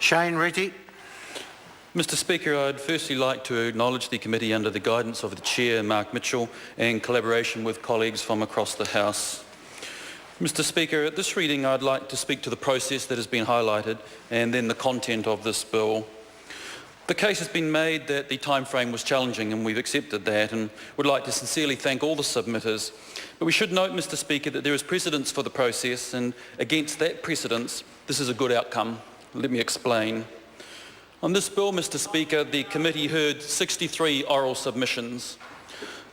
Shane Retty. Mr Speaker, I'd firstly like to acknowledge the committee under the guidance of the Chair, Mark Mitchell, and collaboration with colleagues from across the House. Mr Speaker, at this reading I'd like to speak to the process that has been highlighted and then the content of this bill. The case has been made that the timeframe was challenging, and we've accepted that, and would like to sincerely thank all the submitters. But we should note, Mr Speaker, that there is precedence for the process, and against that precedence, this is a good outcome. Let me explain. On this bill, Mr Speaker, the committee heard 63 oral submissions.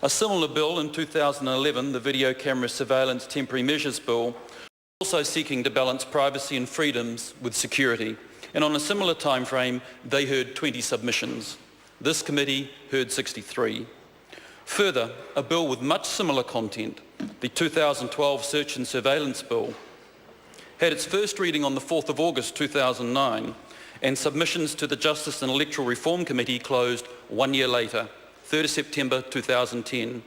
A similar bill in 2011, the Video Camera Surveillance Temporary Measures Bill, also seeking to balance privacy and freedoms with security. And on a similar time frame, they heard 20 submissions. This committee heard 63. Further, a bill with much similar content, the 2012 Search and Surveillance Bill, had its first reading on the 4th of August 2009, and submissions to the Justice and Electoral Reform Committee closed 1 year later, 3rd of September 2010.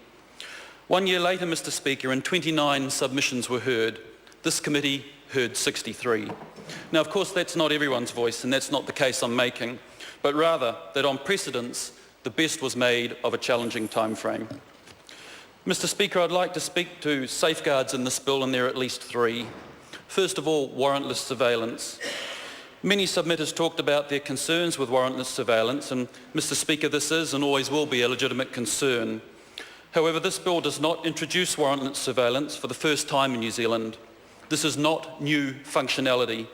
1 year later, Mr Speaker, and 29 submissions were heard. This committee heard 63. Now, of course, that's not everyone's voice, and that's not the case I'm making, but rather that on precedence, the best was made of a challenging time frame. Mr Speaker, I'd like to speak to safeguards in this bill, and there are at least three. First of all, warrantless surveillance. Many submitters talked about their concerns with warrantless surveillance, and Mr Speaker, this is and always will be a legitimate concern. However, this bill does not introduce warrantless surveillance for the first time in New Zealand. This is not new functionality.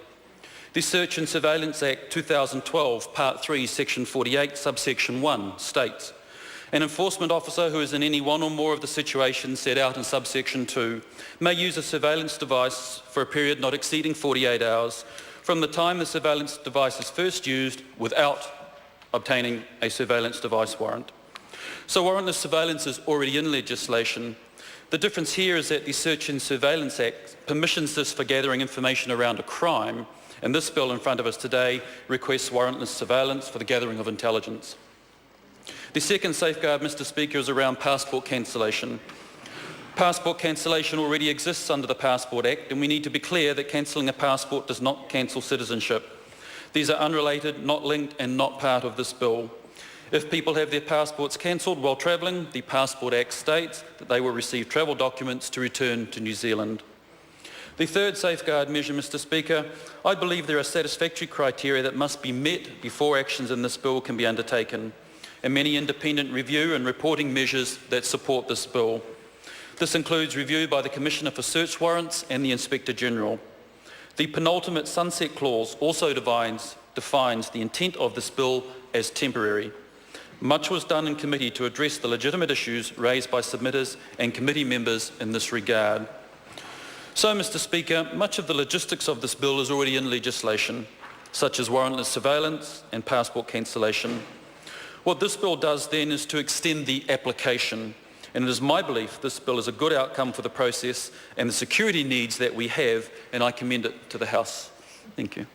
The Search and Surveillance Act 2012, Part 3, Section 48, Subsection 1 states, an enforcement officer who is in any one or more of the situations set out in Subsection 2 may use a surveillance device for a period not exceeding 48 hours from the time the surveillance device is first used without obtaining a surveillance device warrant. So warrantless surveillance is already in legislation. The difference here is that the Search and Surveillance Act permissions this for gathering information around a crime, and this bill in front of us today requests warrantless surveillance for the gathering of intelligence. The second safeguard, Mr Speaker, is around passport cancellation. Passport cancellation already exists under the Passport Act, and we need to be clear that cancelling a passport does not cancel citizenship. These are unrelated, not linked, and not part of this bill. If people have their passports cancelled while travelling, the Passport Act states that they will receive travel documents to return to New Zealand. The third safeguard measure, Mr Speaker, I believe there are satisfactory criteria that must be met before actions in this bill can be undertaken, and many independent review and reporting measures that support this bill. This includes review by the Commissioner for Search Warrants and the Inspector General. The penultimate sunset clause also defines the intent of this bill as temporary. Much was done in committee to address the legitimate issues raised by submitters and committee members in this regard. So, Mr Speaker, much of the logistics of this bill is already in legislation, such as warrantless surveillance and passport cancellation. What this bill does then is to extend the application, and it is my belief this bill is a good outcome for the process and the security needs that we have, and I commend it to the House. Thank you.